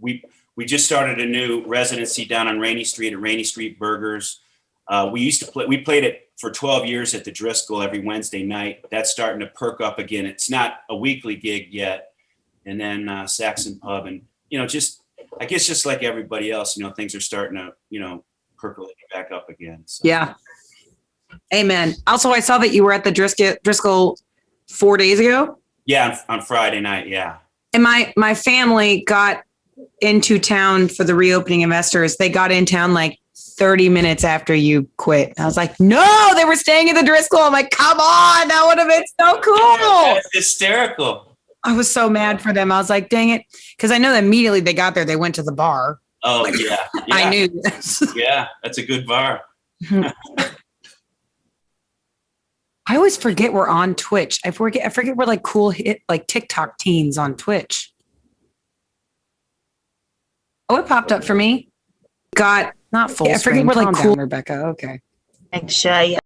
We we just started a new residency down on Rainy Street at Rainy Street Burgers. We played it for 12 years at the Driscoll every Wednesday night. That's starting to perk up again. It's not a weekly gig yet. And then Saxon Pub, and just I guess just like everybody else, things are starting to percolate back up again. So. Yeah. Amen. Also, I saw that you were at the Driscoll 4 days ago. Yeah, on Friday night. Yeah. And my family got into town for the reopening investors. They got in town like 30 minutes after you quit. I was like, no, they were staying at the Driscoll. I'm like, come on, that would have been so cool. That's hysterical. I was so mad for them. I was like, dang it. Because I know that immediately they got there, they went to the bar. Oh, yeah. I knew this. Yeah, that's a good bar. I always forget we're on Twitch. I forget we're like cool hit like TikTok teens on Twitch. Oh, it popped up for me. Got not full screen. I forget we're like cool, Rebecca. Okay. Make sure you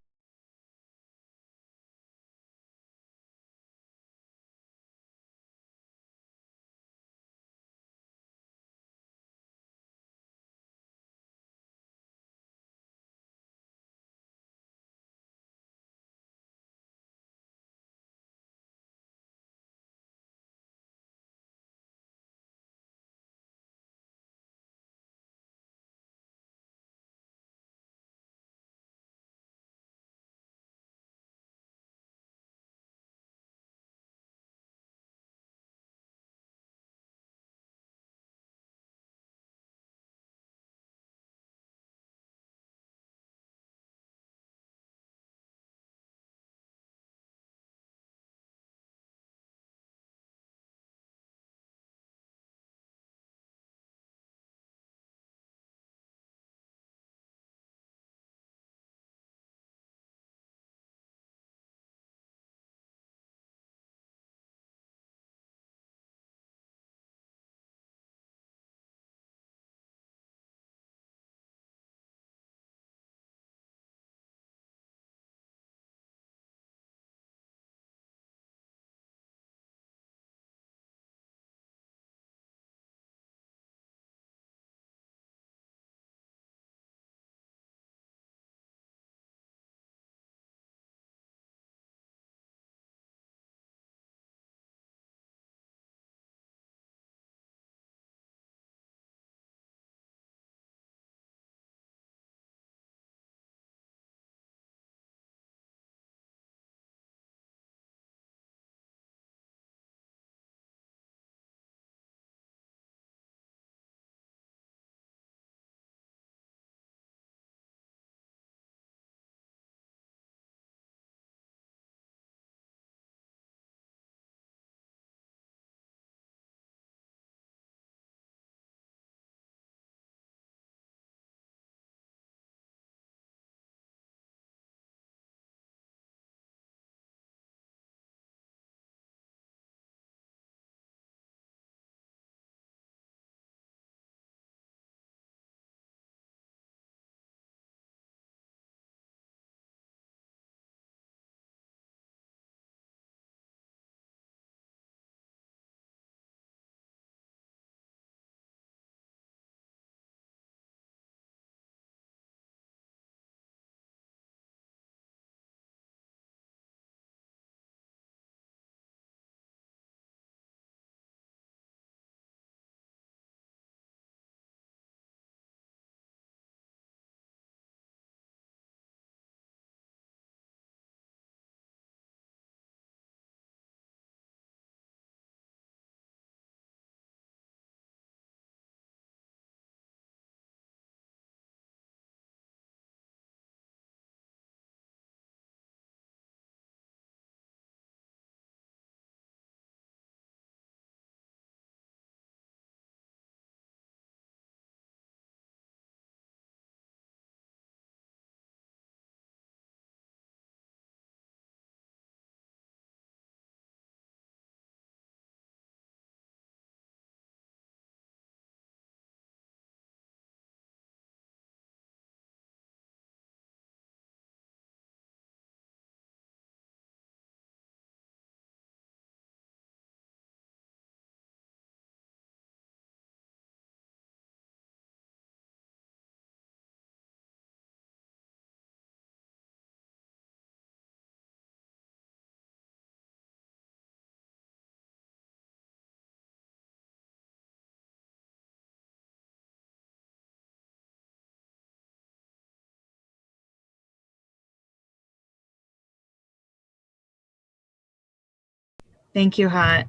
Thank you, Hot.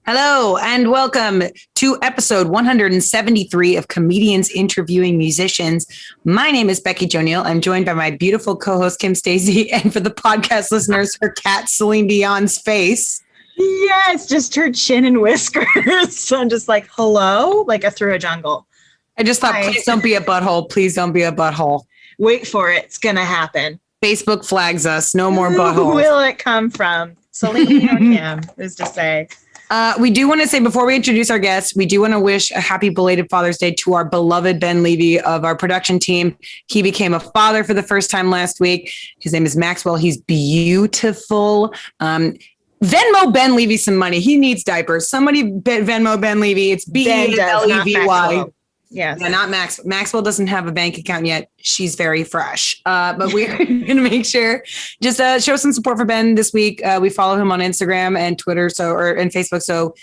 Hello and welcome to episode 173 of Comedians Interviewing Musicians. My name is Becky Jo Neal. I'm joined by my beautiful co-host Kim Stacey, and for the podcast listeners, her cat Celine Dion's face. Yes, just her chin and whiskers. So I'm just like, hello, like a through a jungle. I just thought, please don't be a butthole. Please don't be a butthole. Wait for it. It's going to happen. Facebook flags us. No more Who buttholes. will it come from? Celine or Kim, is to say. We do want to say, before we introduce our guests, we do want to wish a happy belated Father's Day to our beloved Ben Levy of our production team. He became a father for the first time last week. His name is Maxwell. He's beautiful. Venmo Ben Levy some money. He needs diapers. Somebody Venmo Ben Levy. It's B-E-L-E-V-Y. Yes. Yeah, not Max. Maxwell doesn't have a bank account yet. She's very fresh. But we're going to make sure just show some support for Ben this week. We follow him on Instagram and Twitter, and Facebook. So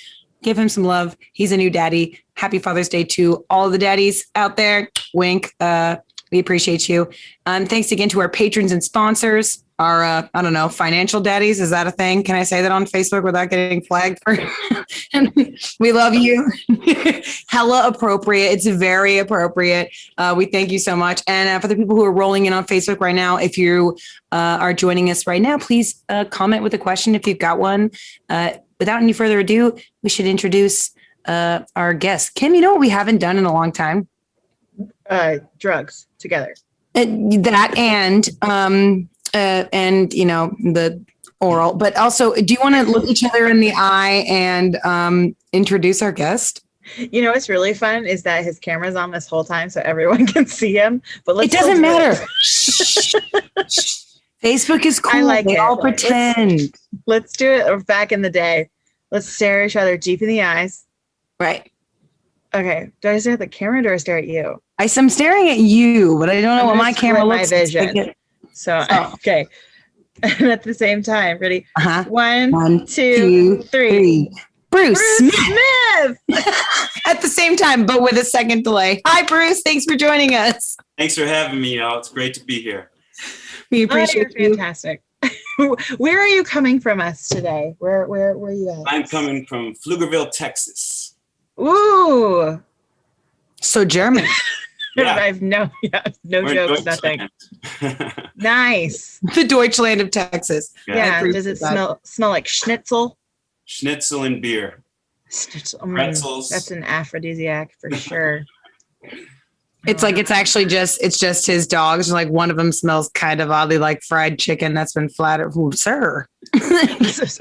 give him some love. He's a new daddy. Happy Father's Day to all the daddies out there. Wink. We appreciate you. Thanks again to our patrons and sponsors. Our, financial daddies. Is that a thing? Can I say that on Facebook without getting flagged? We love you. Hella appropriate. It's very appropriate. We thank you so much. And for the people who are rolling in on Facebook right now, if you are joining us right now, please comment with a question if you've got one. Without any further ado, we should introduce our guest. Kim, you know what we haven't done in a long time? Drugs together. That and the oral, but also, do you want to look each other in the eye and introduce our guest? You know what's really fun is that his camera's on this whole time, so everyone can see him. But it doesn't matter. Facebook is cool. I like they it. all pretend. Let's do it back in the day. Let's stare at each other deep in the eyes. Right. Okay. Do I stare at the camera or do I stare at you? I'm staring at you, but I don't know what my camera looks like. Vision. So, okay. And at the same time, ready? Uh-huh. One, two, three. Bruce Smith! At the same time, but with a second delay. Hi, Bruce. Thanks for joining us. Thanks for having me, y'all. It's great to be here. We appreciate you. Fantastic. Where are you coming from us today? Where are you at? I'm coming from Pflugerville, Texas. Ooh. So German. Yeah. I have no jokes, nothing. Nice. The Deutschland of Texas. Yeah. Does it smell like schnitzel? Schnitzel and beer. Schnitzel. Pretzels. That's an aphrodisiac for sure. It's just his dogs. Like one of them smells kind of oddly like fried chicken that's been flattered. Ooh, sir.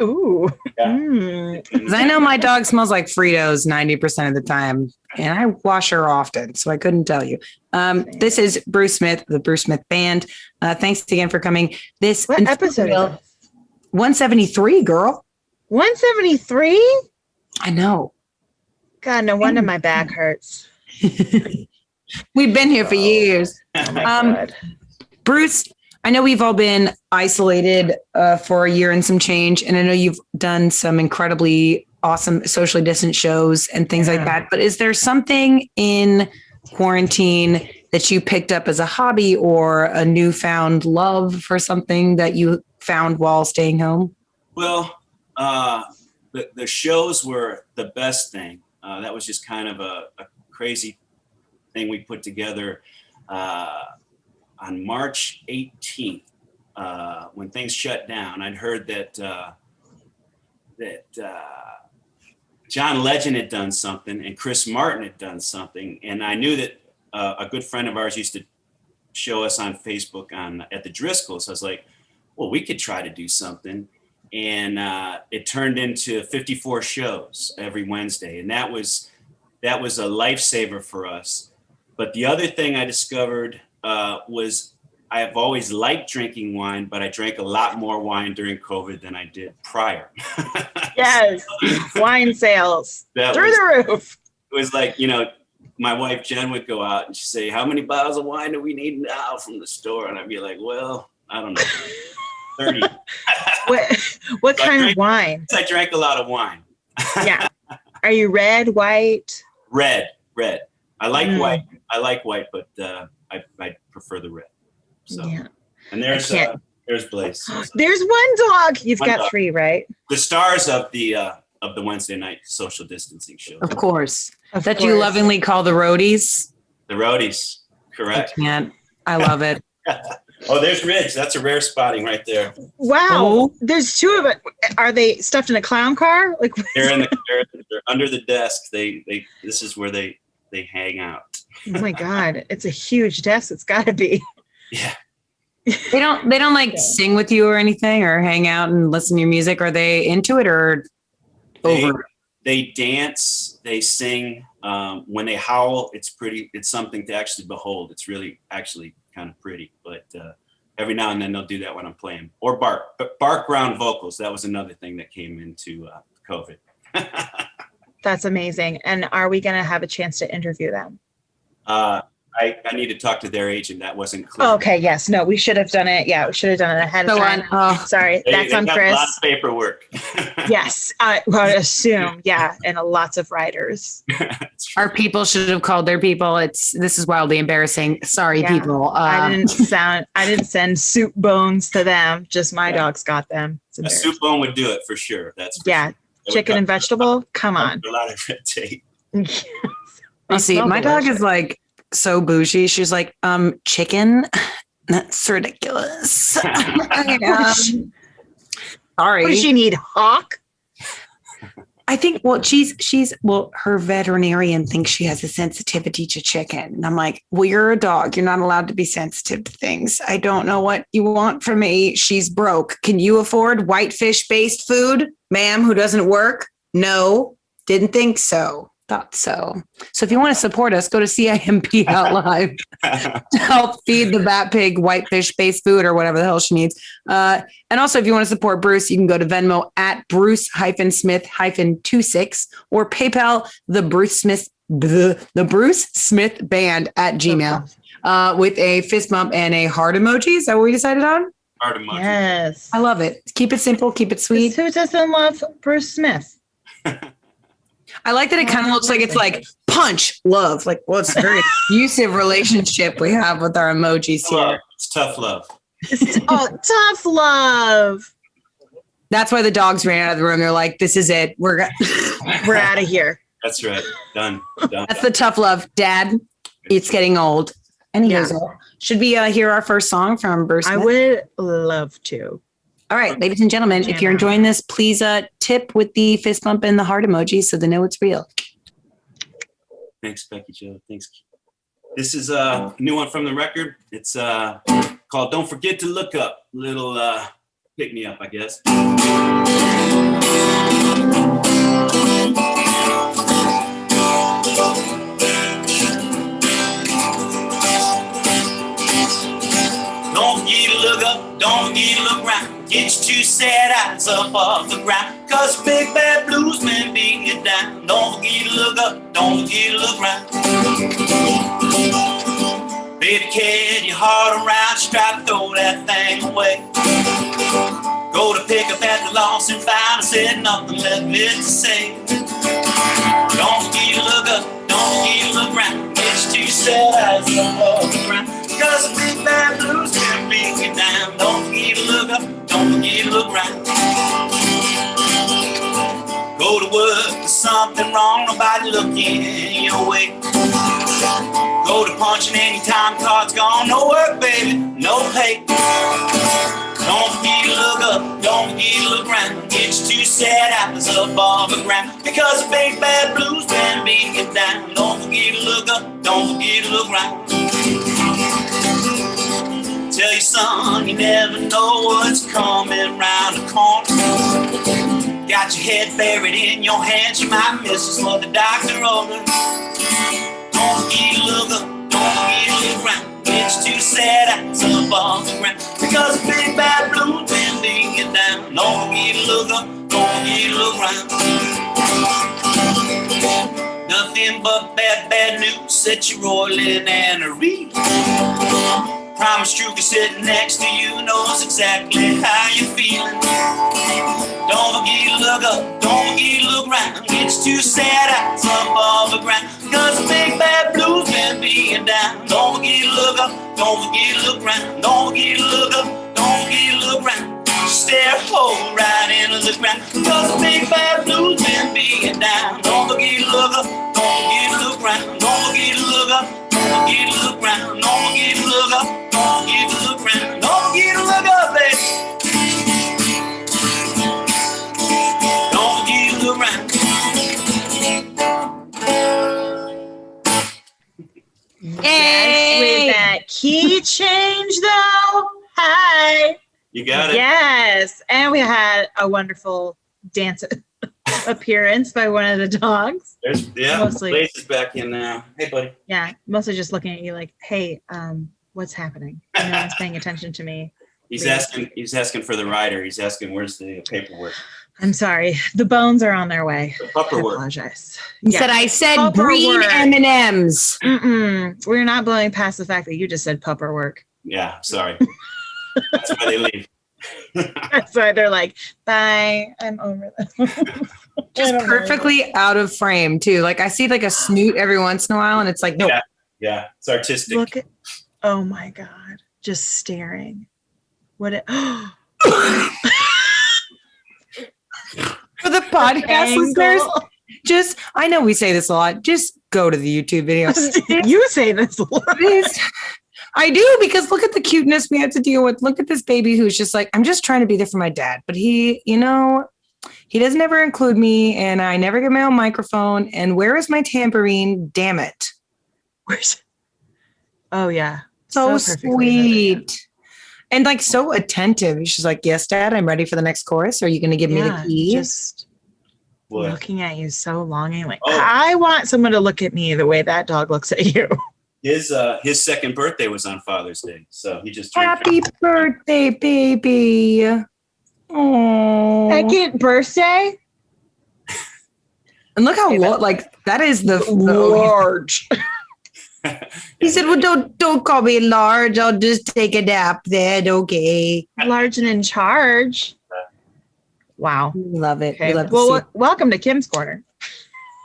Ooh. Yeah. Because I know my dog smells like Fritos 90% of the time, and I wash her often, so I couldn't tell you. This is Bruce Smith, the Bruce Smith Band. Thanks again for coming. What episode is this? 173, girl. 173? I know. God, no wonder my back hurts. We've been here for years. Oh my God. Bruce, I know we've all been isolated for a year and some change, and I know you've done some incredibly awesome socially distant shows and things like that. But is there something in quarantine that you picked up as a hobby or a newfound love for something that you found while staying home? Well, the shows were the best thing. That was just kind of a crazy thing we put together on March 18th when things shut down. I'd heard that John Legend had done something and Chris Martin had done something, and I knew that a good friend of ours used to show us on Facebook at the Driscolls. I was like, well, we could try to do something. And it turned into 54 shows every Wednesday. And that was a lifesaver for us. But the other thing I discovered was I have always liked drinking wine, but I drank a lot more wine during COVID than I did prior. Yes, wine sales through the roof. It was like, my wife Jen would go out and she'd say, how many bottles of wine do we need now from the store? And I'd be like, well, I don't know, 30. What kind of wine? I drank a lot of wine. Yeah. Are you red, white? Red. I like white. I like white, but I prefer the red. So, yeah. And there's There's Blaze. There's one dog. You've One got dog. 3, right? The stars of the Wednesday night social distancing show. Of course. Of That you course. lovingly call the roadies. The roadies. I Correct. can't. I love it. Oh, there's Ridge. That's a rare spotting right there. Wow. Oh. There's 2 of it. Are they stuffed in a clown car? Like, They're under the desk. This is where they hang out. oh my God. It's a huge desk. It's got to be. Yeah. They don't like sing with you or anything or hang out and listen to your music. Are they into it or over? They dance, they sing. When they howl, it's something to actually behold. It's really actually kind of pretty, but every now and then they'll do that when I'm playing, or bark. But background vocals, that was another thing that came into COVID. That's amazing. And are we going to have a chance to interview them? I need to talk to their agent. That wasn't clear. Oh, okay. Yes. No, we should have done it. Yeah, we should have done it ahead of time. Sorry. That's on got Chris. a lot of paperwork. Yes. I would assume. Yeah. And lots of writers. Our people should have called their people. This is wildly embarrassing. Sorry, Yeah. people. I didn't send soup bones to them. Just my dogs got them. It's A embarrassing. soup bone would do it for sure. That's for Yeah. sure. That would Chicken and cover vegetable. Come on. a lot of red tape. I'll see. My dog is like so bougie. She's like, chicken. That's ridiculous. Sorry. What does she need? Hawk? I think, her veterinarian thinks she has a sensitivity to chicken. And I'm like, well, you're a dog. You're not allowed to be sensitive to things. I don't know what you want from me. She's broke. Can you afford whitefish based food, ma'am, who doesn't work? No, didn't think so. Thought so. So if you want to support us, go to CIMP.LIVE to help feed the Bat Pig whitefish based food or whatever the hell she needs. And also, if you want to support Bruce, you can go to Venmo at Bruce-Smith-26 or PayPal the Bruce Smith Band at Gmail with a fist bump and a heart emoji. Is that what we decided on? Heart emoji. Yes. I love it. Keep it simple. Keep it sweet. Who doesn't love Bruce Smith? I like that it kind of looks like it's like punch, love. Like, well, it's a very abusive relationship we have with our emojis here. It's tough love. Oh, tough love. That's why the dogs ran out of the room. They're like, this is it. We're out of here. That's right. Done. That's the tough love. Dad, it's getting old. And he goes, should we hear our first song from Bruce Smith? I would love to. All right, ladies and gentlemen, if you're enjoying this, please tip with the fist bump and the heart emoji so they know it's real. Thanks, Becky Jo. Thanks. This is a new one from the record. It's called Don't Forget to Look Up. Little pick me up, I guess. Don't forget to look up, don't forget to look round. Get your 2 sad eyes up off the ground. Cause big bad blues man beating you down. Don't forget to look up, don't forget to look round. Baby, carry your heart around, you try to throw that thing away. Go to pick up at the lost and found, and said nothing left to say. Don't forget to look up, don't forget to look round. Get your 2 sad eyes up off the ground. Cause the big bad blues can bring you down. Don't forget to look up, don't forget to look round. Go to work, there's something wrong, nobody looking your way. Go to punching and your time card's gone. No work, baby, no pay. Don't forget to look up, don't forget to look round. Get your 2 sad eyes up off the ground. Because the big bad blues can beat you down. Don't forget to look up, don't forget to look round. Tell your son you never know what's coming round the corner. Got your head buried in your hands, you might miss us what the doctor ordered. Don't forget to look up, don't forget to look round. Get your 2 sad eyes up off the ground. Because the big bad blues been beating you down. Don't forget to look up, don't forget to look round. Nothing but bad news that you're roiling and a read. Promise Trucker sitting next to you knows exactly how you're feeling. Don't forget to look up, don't forget to look round. Get your 2 sad eyes up off the ground. Cause the big bad blues been beating down. Don't forget to look up, don't forget to look round. Don't forget to look up, don't Don't get a look round. Stare hole right into the ground. Cause the big bad blues been being down. Don't forget to look up. Don't forget to look round. Don't forget to look up. Don't forget to look round. Don't forget to look up. Don't forget to look round. Don't forget to look up, baby. Don't forget to look round. Yes, with that key change though. Hi. You got it. Yes. And we had a wonderful dance appearance by one of the dogs. Mostly. Blaze is back in now. Hey, buddy. Yeah. Mostly just looking at you like, hey, what's happening? No one's paying attention to me. He's asking for the rider. He's asking where's the paperwork. I'm sorry. The bones are on their way. The pupper I work. apologize. I said Pupper green work. M&Ms. We're not blowing past the fact that you just said pupper work. Yeah, sorry. That's why they leave. That's why they're like, bye, I'm over that. Just perfectly out of frame too. Like I see like a snoot every once in a while and it's like, no. Yeah, it's artistic. Look at, oh my God, just staring. What it, For the podcast listeners, just, I know we say this a lot, just go to the YouTube video. You say this a lot. I do, because look at the cuteness we have to deal with. Look at this baby who's just like, I'm just trying to be there for my dad. But he, you know, he doesn't ever include me and I never get my own microphone. And where is my tambourine? Damn it. Where's it? Oh, yeah. So sweet. And like so attentive. She's like, yes, Dad, I'm ready for the next chorus. Are you going to give me the key? Just What? looking at you so longingly. I want someone to look at me the way that dog looks at you. His second birthday was on Father's Day, so he just turned Happy birthday, baby. Oh. Second birthday? And look how like that is the large. He said, well, don't call me large. I'll just take a nap then. Okay. Large and in charge. Wow. We love it. Okay. We love Welcome to Kim's Corner.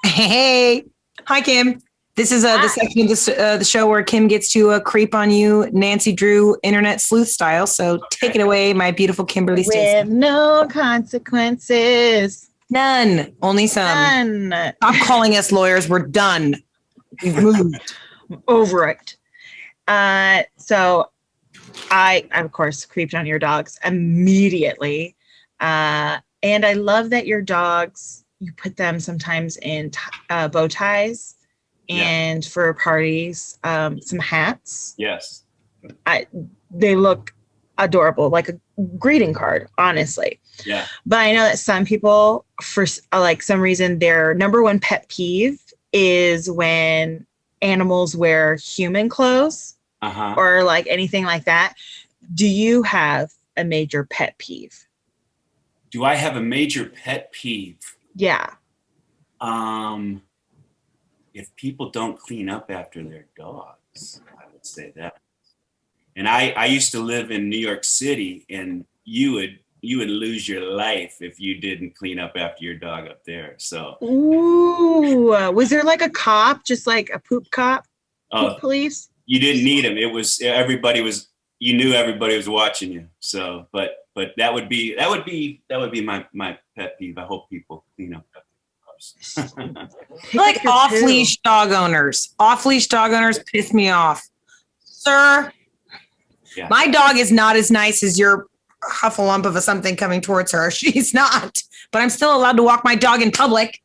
Hey. Hi, Kim. This is the section of the show where Kim gets to creep on you, Nancy Drew, internet sleuth style. So take it away, my beautiful Kimberly Stacy. With no consequences. None. Only some. None. Stop calling us lawyers. We're done. We've moved. Over it. So I, of course, creeped on your dogs immediately. And I love that your dogs, you put them sometimes in bow ties and for parties, some hats. Yes. They look adorable, like a greeting card, honestly. Yeah. But I know that some people, for like some reason, their number one pet peeve is when animals wear human clothes or like anything like that. Do you have a major pet peeve? Do I have a major pet peeve? Yeah. If people don't clean up after their dogs, I would say that. And I used to live in New York City, and you would lose your life if you didn't clean up after your dog up there. So. Ooh, was there like a cop, just like a poop cop? Poop police? You didn't need him. It was you knew everybody was watching you. So, but that would be my pet peeve. I hope people clean up after their dogs. Like off-leash dog owners. Off-leash dog owners piss me off. Sir, my dog is not as nice as your huffalump of something coming towards her. She's not. But I'm still allowed to walk my dog in public.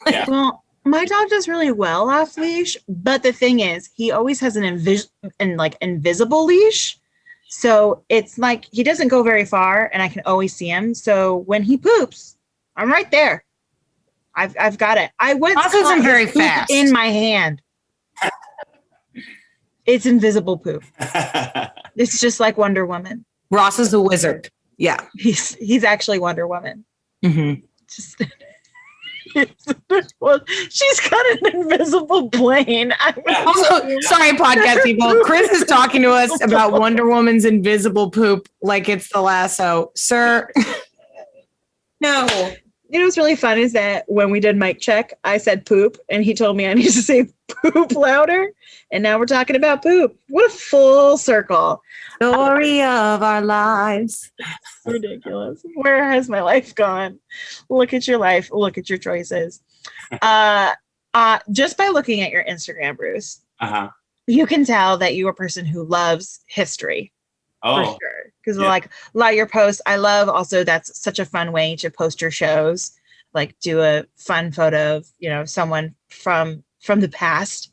Yeah. Well, my dog does really well off leash, but the thing is, he always has an invisible leash. So it's like he doesn't go very far, and I can always see him. So when he poops, I'm right there. I've got it. I once caught very fast in my hand. It's invisible poop. It's just like Wonder Woman. Ross is a wizard. Yeah, he's actually Wonder Woman. Mm-hmm. Just. Well, she's got an invisible plane. Also, sorry, podcast people. Chris is talking to us about Wonder Woman's invisible poop like it's the lasso. Sir, no. You know what's really fun is that when we did mic check, I said poop, and he told me I need to say poop louder. And now we're talking about poop. What a full circle. Story of our lives. Ridiculous. Where has my life gone? Look at your life. Look at your choices. Just by looking at your Instagram, Bruce, Uh-huh. you can tell that you're a person who loves history. For Oh, sure. Because yeah. like a lot of your posts, I love also that's such a fun way to post your shows. Like do a fun photo of, someone from the past.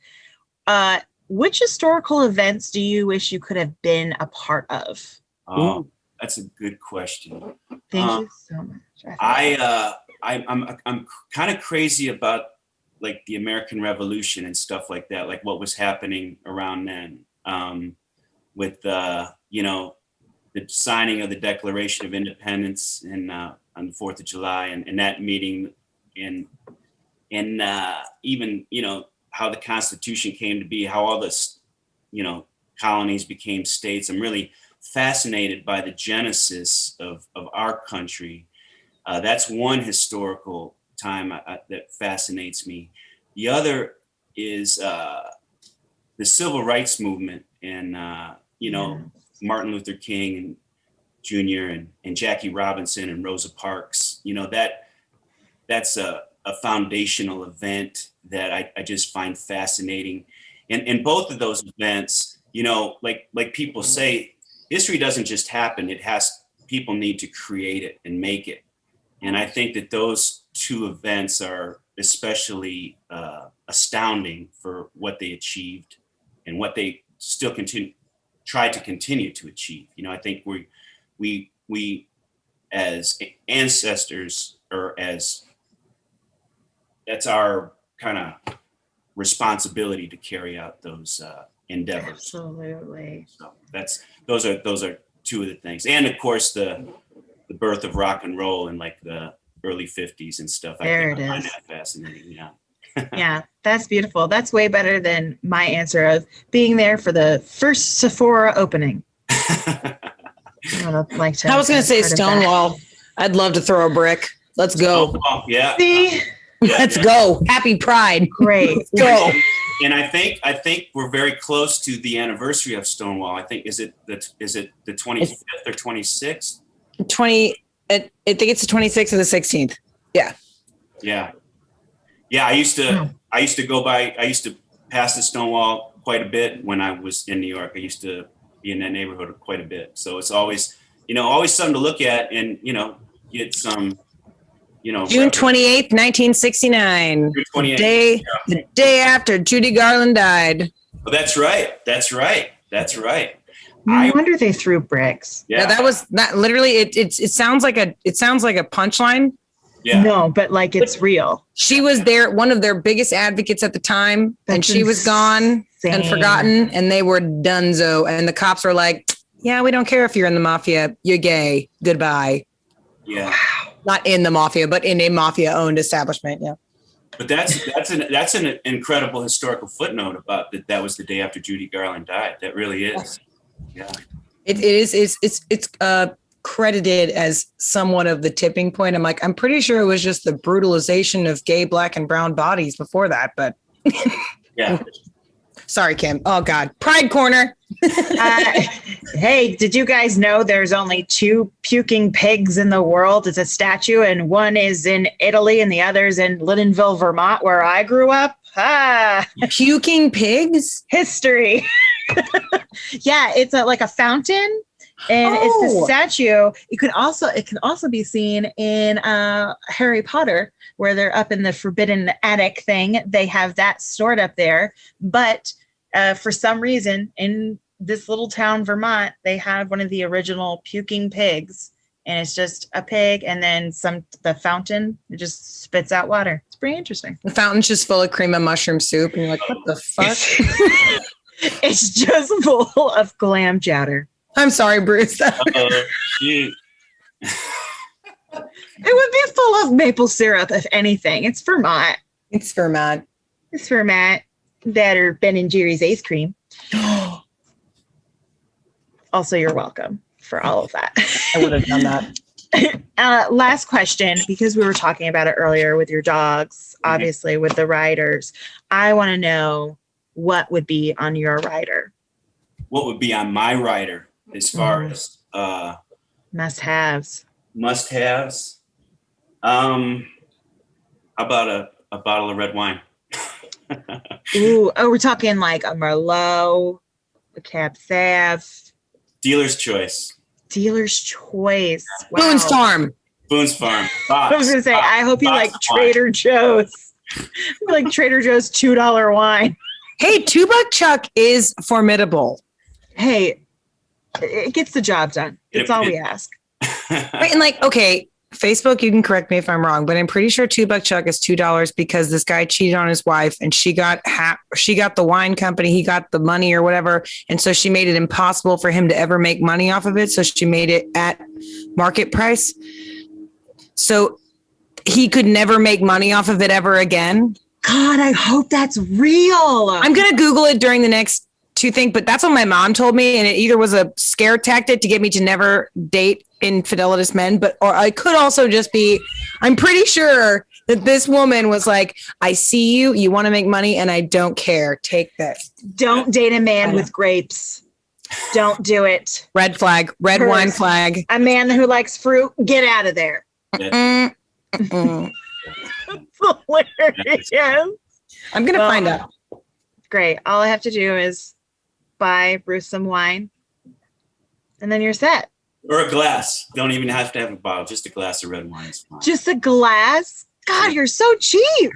Which historical events do you wish you could have been a part of? oh, that's a good question. Thank you so much. I'm kind of crazy about like the American Revolution and stuff like that, like what was happening around then, with the signing of the Declaration of Independence and on the 4th of July and that meeting and even how the Constitution came to be, how all this colonies became states. I'm really fascinated by the genesis of our country. That's one historical time that fascinates me. The other is the civil rights movement and Martin Luther King and Jr. and Jackie Robinson and Rosa Parks. That's a foundational event that I just find fascinating. And both of those events, like people say, history doesn't just happen. People need to create it and make it. And I think that those two events are especially astounding for what they achieved and what they still try to continue to achieve. I think we as ancestors that's our kind of responsibility to carry out those endeavors. Absolutely. So those are two of the things. And of course the birth of rock and roll in like the early 50s and stuff. I find that fascinating. Yeah. Yeah, that's beautiful. That's way better than my answer of being there for the first Sephora opening. I was going to say Stonewall. I'd love to throw a brick. Let's go. Stonewall, yeah. See? Let's go. Happy Pride. Great. Let's go. And I think we're very close to the anniversary of Stonewall. I think is it the 25th or 26th? I think it's the 26th or the 16th. Yeah. Yeah. Yeah. I used to pass the Stonewall quite a bit when I was in New York. I used to be in that neighborhood quite a bit. So it's always something to look at and, get some, June 28th, 1969. June 28th. The day after Judy Garland died. Oh, that's right. That's right. No wonder they threw bricks. Yeah. That was not literally it sounds like a punchline. Yeah. No, but like it's real. She was one of their biggest advocates at the time, and she was gone and forgotten, and they were donezo. And the cops were like, "Yeah, we don't care if you're in the mafia. You're gay. Goodbye." Yeah. Wow. Not in the mafia, but in a mafia-owned establishment. Yeah. But that's an incredible historical footnote about that. That was the day after Judy Garland died. That really is. Yeah. It's credited as somewhat of the tipping point. I'm pretty sure it was just the brutalization of gay, black, and brown bodies before that, but yeah. Sorry, Kim. Oh God. Pride Corner. Hey, did you guys know there's only 2 puking pigs in the world? It's a statue, and one is in Italy and the other's in Lyndonville, Vermont, where I grew up. Puking pigs? History. Yeah, it's like a fountain. And it's the statue. It can also be seen in Harry Potter, where they're up in the forbidden attic thing. They have that stored up there. But for some reason, in this little town, Vermont, they have one of the original puking pigs. And it's just a pig, and then the fountain, it just spits out water. It's pretty interesting. The fountain's just full of cream of mushroom soup, and you're like, what the fuck? It's just full of clam chowder. I'm sorry, Bruce. Shoot. It would be full of maple syrup, if anything. It's Vermont. It's Vermont. That or Ben and Jerry's ice cream. Also, you're welcome for all of that. I would have done that. Last question, because we were talking about it earlier with your dogs, obviously with the riders. I want to know what would be on your rider. What would be on my rider as far as must-haves? Must-haves. How about a bottle of red wine? Ooh, oh, we're talking like a Merlot, a Cab Sav. Dealer's choice. Dealer's choice. Wow. Boone's Farm. Boone's Farm. I was gonna say, I hope you like Trader Joe's. Like Trader Joe's $2 wine. Hey, $2 Chuck is formidable. Hey, it gets the job done. That's all we ask. Right, and like, okay, Facebook, you can correct me if I'm wrong, but I'm pretty sure $2 Chuck is $2 because this guy cheated on his wife and she got the wine company, he got the money or whatever, and so she made it impossible for him to ever make money off of it. So she made it at market price, so he could never make money off of it ever again. God, I hope that's real. I'm gonna Google it during the next two things, but that's what my mom told me, and it either was a scare tactic to get me to never date infidelitous men, or I could also just be, I'm pretty sure that this woman was like, I see you, you want to make money, and I don't care. Take this. Don't date a man with grapes. Don't do it. Red flag, red wine flag. A man who likes fruit, get out of there. Mm-mm. Hilarious. I'm going to find out. Great. All I have to do is buy Bruce some wine, and then you're set. Or a glass. Don't even have to have a bottle. Just a glass of red wine is fine. Just a glass? God, you're so cheap.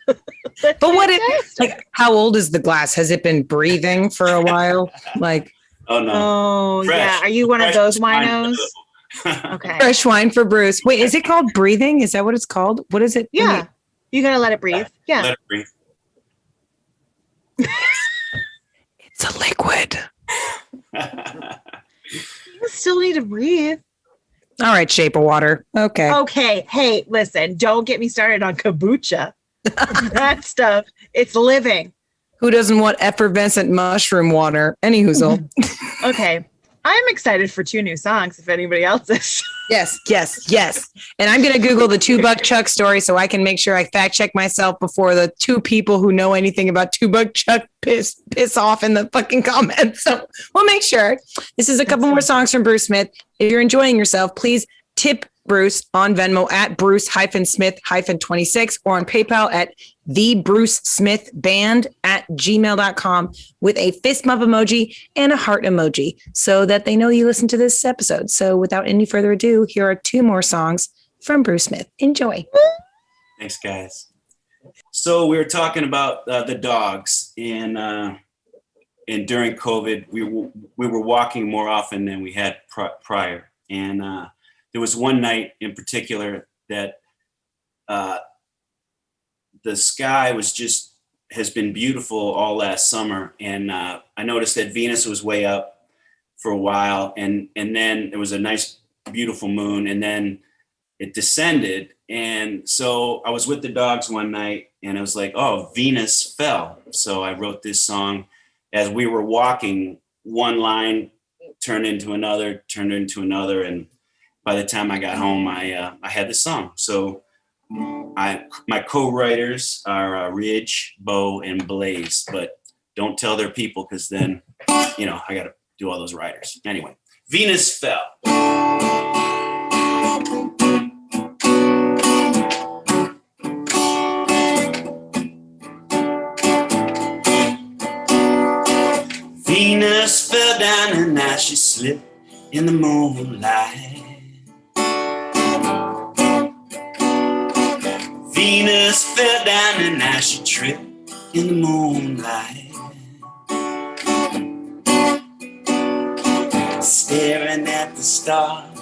But what if, like, how old is the glass? Has it been breathing for a while? Like, oh no. Oh, Fresh. yeah. Are you one of those winos? Wine. Okay. fresh wine for Bruce. Wait, is it called breathing? Is that what it's called? What is it? Yeah. You got to let it breathe. Yeah. Let it breathe. It's a liquid. You still need to breathe. All right, Shape of Water. Okay. Okay. Hey, listen, don't get me started on kombucha. That stuff, it's living. Who doesn't want effervescent mushroom water? Any hoozle. Okay. I'm excited for 2 new songs if anybody else is. Yes. And I'm going to Google the $2 Chuck story so I can make sure I fact check myself before the 2 people who know anything about $2 Chuck piss off in the fucking comments. So we'll make sure. This is a couple more songs from Bruce Smith. If you're enjoying yourself, please tip Bruce on Venmo at Bruce-Smith-26 or on PayPal at thebrucesmithband@gmail.com with a fist bump emoji and a heart emoji so that they know you listen to this episode. So without any further ado, here are 2 more songs from Bruce Smith. Enjoy. Thanks, guys. So we were talking about the dogs, and during COVID, we were walking more often than we had prior, and there was one night in particular that the sky has been beautiful all last summer. And I noticed that Venus was way up for a while. And then there was a nice, beautiful moon. And then it descended. And so I was with the dogs one night and I was like, oh, Venus fell. So I wrote this song as we were walking. One line turned into another. And by the time I got home, I had the song. So my co-writers are Ridge, Bo, and Blaze, but don't tell their people because then, I got to do all those writers. Anyway, Venus fell. Venus fell down and now she slipped in the moonlight. Venus fell down and now she tripped in the moonlight. Staring at the stars,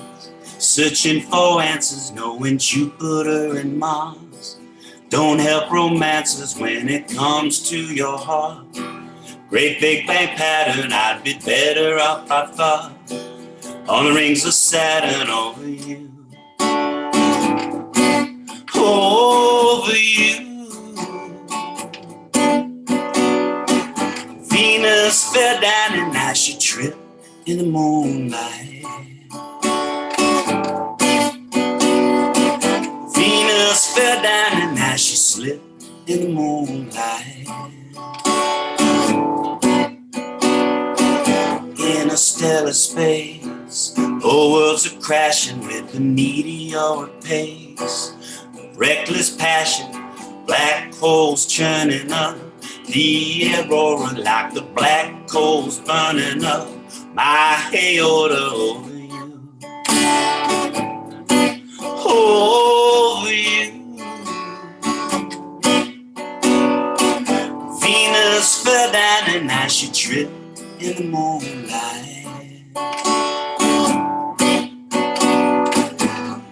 searching for answers, knowing Jupiter and Mars don't help romances when it comes to your heart. Great Big Bang pattern, I'd be better off, I thought, on the rings of Saturn over you. Over you. Venus fell down and now she tripped in the moonlight. in the moonlight. In a stellar space, whole worlds are crashing with a meteoric pace. Reckless passion, black holes churning up the aurora like the black coals burning up my aorta over you. Over you. Venus fell down and now she tripped in the moonlight.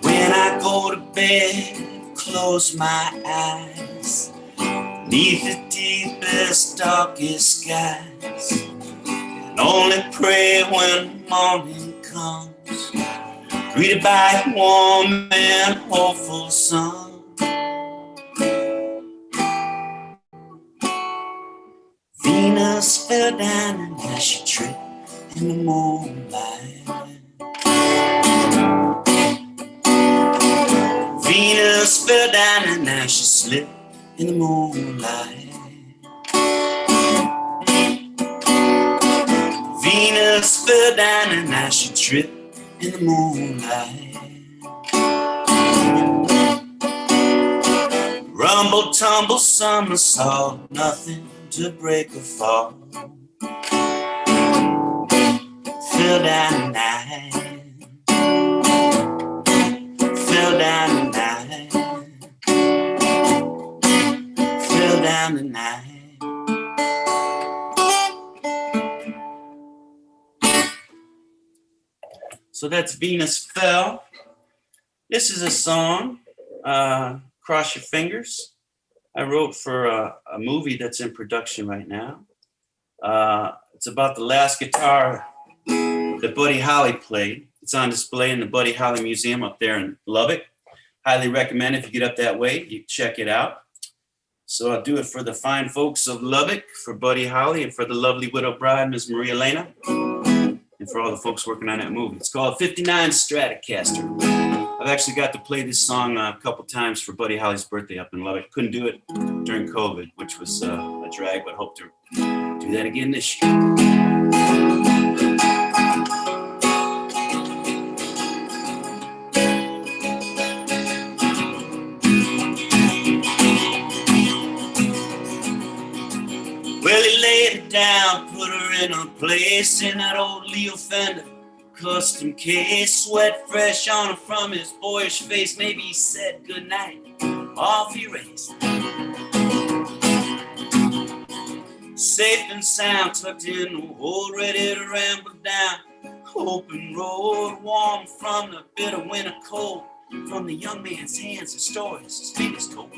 When I go to bed, close my eyes, neath the deepest, darkest skies, and only pray when the morning comes, greeted by a warm and hopeful sun. Venus fell down and now she tripped in the moonlight. Venus fell down and now she slipped in the moonlight. Venus fell down and now she tripped in the moonlight. Rumble, tumble, somersault, nothing to break or fall. Fell down the night. Fell down the night. Fell down the night. So that's Venus Fell. This is a song, Cross Your Fingers. I wrote for a movie that's in production right now. It's about the last guitar that Buddy Holly played. It's on display in the Buddy Holly Museum up there in Lubbock. Highly recommend if you get up that way, you check it out. So I'll do it for the fine folks of Lubbock, for Buddy Holly, and for the lovely widow bride, Ms. Maria Elena, and for all the folks working on that movie. It's called 59 Stratocaster. I've actually got to play this song a couple times for Buddy Holly's birthday up in Lubbock. Couldn't do it during COVID, which was a drag, but hope to do that again this year. Well, he laid it down, put her in her place in that old Leo Fender custom case, sweat fresh on her from his boyish face. Maybe he said goodnight, off he raced. Safe and sound, tucked in the hole, ready to ramble down open road, warm from the bitter winter cold. From the young man's hands and stories his fingers told.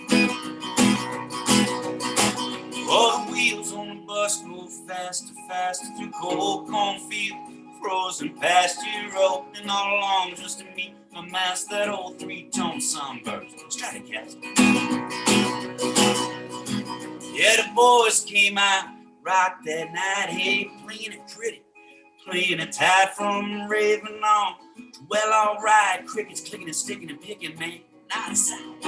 All the wheels on the bus go faster, faster through cold cornfield, frozen pasture road, and all along just to meet my master, that old three-tone sunburst Stratocaster. Yeah, the boys came out, rocked that night, hey, playing it pretty, playing it tight from raving on. Well, all right, crickets clicking and sticking and picking, man, not a sound.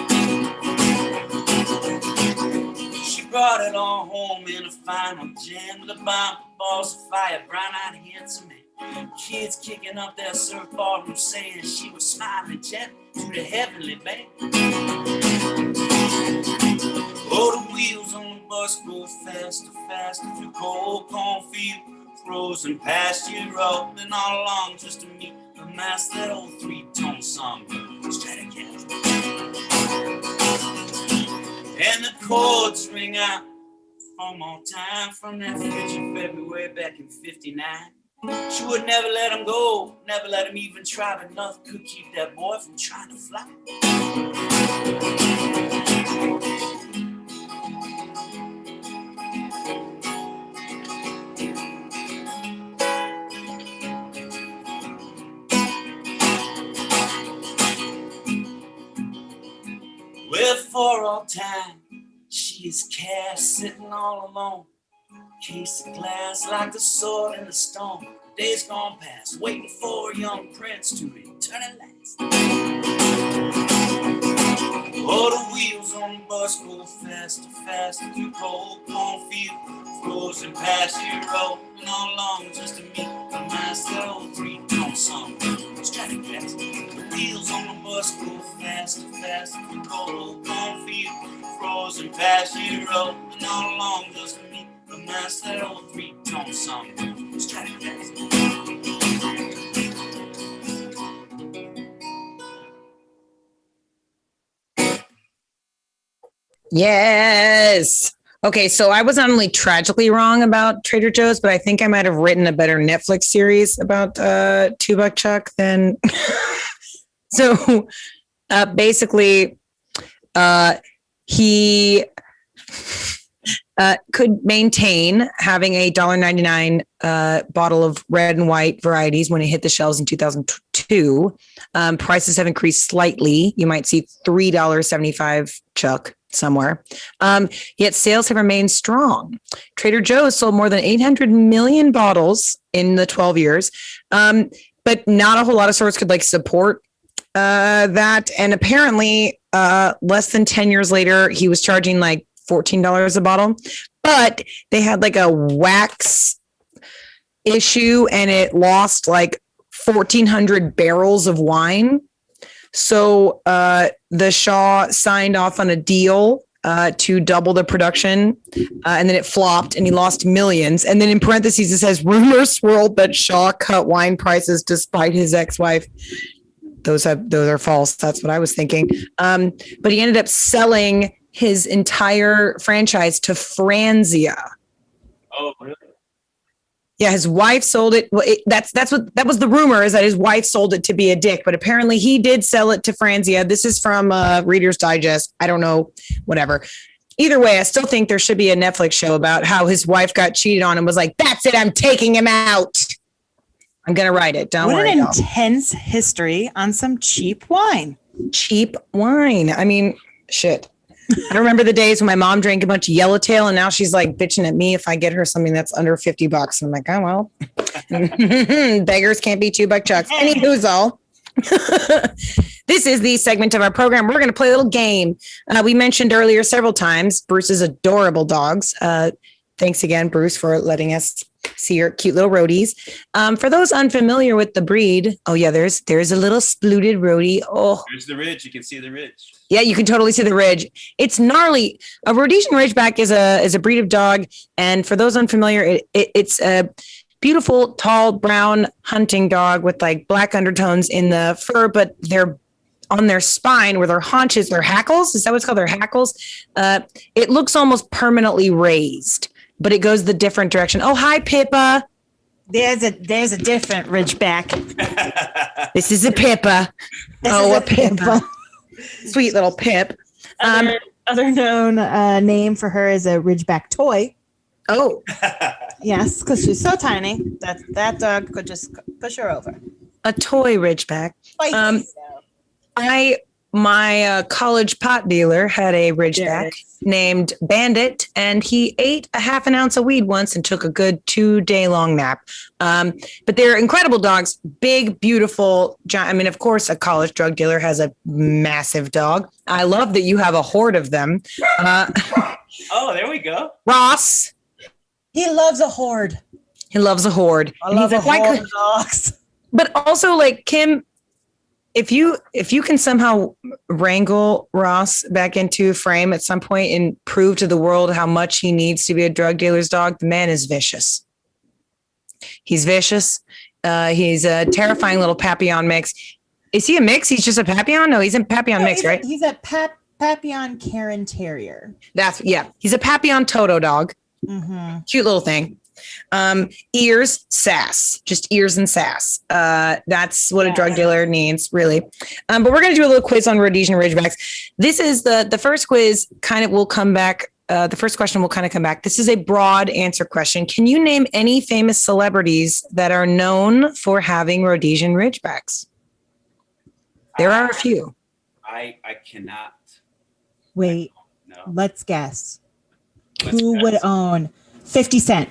She brought it all home in a final jam with a bomb, balls of fire, brown-eyed handsome man. Kids kicking up their surfboard and saying she was smiling jet to the heavenly band. Oh, the wheels on the bus go faster, faster through cold cornfield, frozen pasture road, and all along just to meet the master, that old three-tone songbird Stratocaster. And the chords ring out from all time, from that future February back in '59. She would never let him go, never let him even try, but nothing could keep that boy from trying to fly. Well, for all time, she is cast, sitting all alone. Case of glass like the sword in the stone. Days gone past, waiting for a young prince to return at last. Oh, the wheels on the bus bus go faster, faster through cold cornfield, frozen past hero, and all along just to meet the master old 3-tone song. Stratocaster. The wheels on the bus go faster, faster through cold cornfield, frozen past hero, and all along just to meet the master old 3-tone song. Stratocaster. Yes. Okay, so I was not only tragically wrong about Trader Joe's, but I think I might have written a better Netflix series about $2 Chuck than. So basically, he could maintain having a $1.99 bottle of red and white varieties when it hit the shelves in 2002. Prices have increased slightly. You might see $3.75 Chuck somewhere. Yet sales have remained strong. Trader Joe's sold more than 800 million bottles in the 12 years. But not a whole lot of stores could support that. And apparently less than 10 years later, he was charging $14 a bottle, but they had a wax issue and it lost 1,400 barrels of wine. So the Shaw signed off on a deal to double the production, and then it flopped and he lost millions. And then in parentheses, it says rumors swirled that Shaw cut wine prices despite his ex-wife. Those are false. That's what I was thinking. But he ended up selling his entire franchise to Franzia. Oh, really? Yeah, his wife sold it. Well, that was the rumor, is that his wife sold it to be a dick, but apparently he did sell it to Franzia. This is from Reader's Digest. I don't know, whatever. Either way, I still think there should be a Netflix show about how his wife got cheated on and was like, "That's it, I'm taking him out." I'm gonna write it. Don't worry. What an intense history on some cheap wine. Cheap wine. I mean, shit. I remember the days when my mom drank a bunch of Yellowtail, and now she's bitching at me if I get her something that's under $50. And I'm like, oh, well, beggars can't be $2 Chucks. Anywho's all. This is the segment of our program. We're going to play a little game. We mentioned earlier several times Bruce's adorable dogs. Thanks again, Bruce, for letting us see your cute little roadies. For those unfamiliar with the breed, oh yeah, there's a little spluted roadie. Oh, There's the ridge. You can see the ridge. yeah, you can totally see the ridge. It's gnarly. A Rhodesian Ridgeback is a breed of dog, and for those unfamiliar, it's a beautiful, tall, brown hunting dog with black undertones in the fur, but they're on their spine where their haunches, their hackles. Is that what's called? Their hackles. It looks almost permanently raised, but it goes the different direction. Oh, hi, Pippa. There's a different Ridgeback. This is a Pippa. A Pippa. Sweet little Pip. Other known name for her is a Ridgeback toy. Oh, Yes, because she's so tiny that dog could just push her over. a toy Ridgeback. My college pot dealer had a Ridgeback named Bandit, and he ate a half an ounce of weed once and took a good 2-day long nap. But they're incredible dogs, big, beautiful. I mean, of course, a college drug dealer has a massive dog. I love that you have a horde of them. Oh, there we go. Ross, He loves a horde. he loves a horde. I And love he's a like, horde of dogs. but also Kim, if you can somehow wrangle Ross back into frame at some point and prove to the world how much he needs to be a drug dealer's dog, the man is vicious. He's vicious. He's a terrifying little Papillon mix. Is he a mix? He's just a Papillon? No, he's a Papillon mix, right? He's a Papillon Karen Terrier. He's a Papillon Toto dog. Mm-hmm. Cute little thing. Ears, sass, just ears and sass. That's what a drug dealer needs, really. But we're going to do a little quiz on Rhodesian Ridgebacks. This is the first quiz will come back. The first question will kind of come back. This is a broad answer question. Can you name any famous celebrities that are known for having Rhodesian Ridgebacks? There are a few. I cannot. Wait, No. let's guess. Let's Who guess. would own 50 Cent?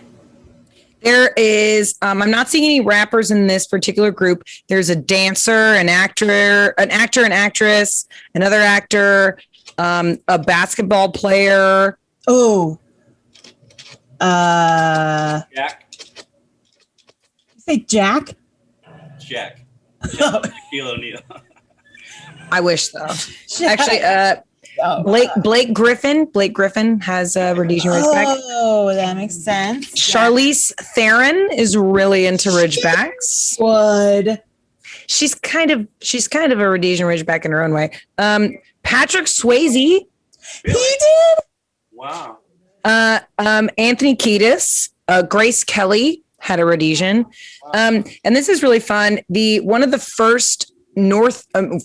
There is, I'm not seeing any rappers in this particular group. There's a dancer, an actor, an actress, another actor, a basketball player. Oh. Jack. You say Jack? Jack. Shaquille O'Neal. I wish though. Jack. Actually, Oh. Blake Griffin has Rhodesian Ridgeback. Oh, that makes sense. Charlize Theron is really into Ridgebacks. Would. She's kind of a Rhodesian Ridgeback in her own way. Patrick Swayze. Really? He did? Wow. Anthony Kiedis, Grace Kelly had a Rhodesian. And this is really fun. One of the first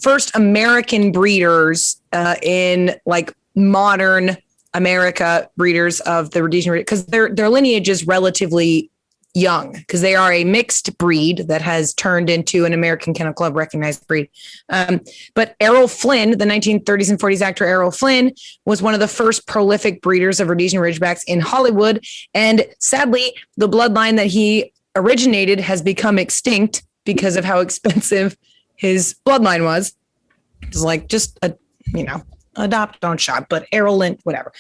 first American breeders in like modern America, breeders of the Rhodesian, because their lineage is relatively young, because they are a mixed breed that has turned into an American Kennel Club recognized breed. But Errol Flynn, the 1930s and 40s actor Errol Flynn, was one of the first prolific breeders of Rhodesian Ridgebacks in Hollywood. And sadly, the bloodline that he originated has become extinct because of how expensive his bloodline was. It's like just adopt, don't shop, but Errol Lynn, whatever.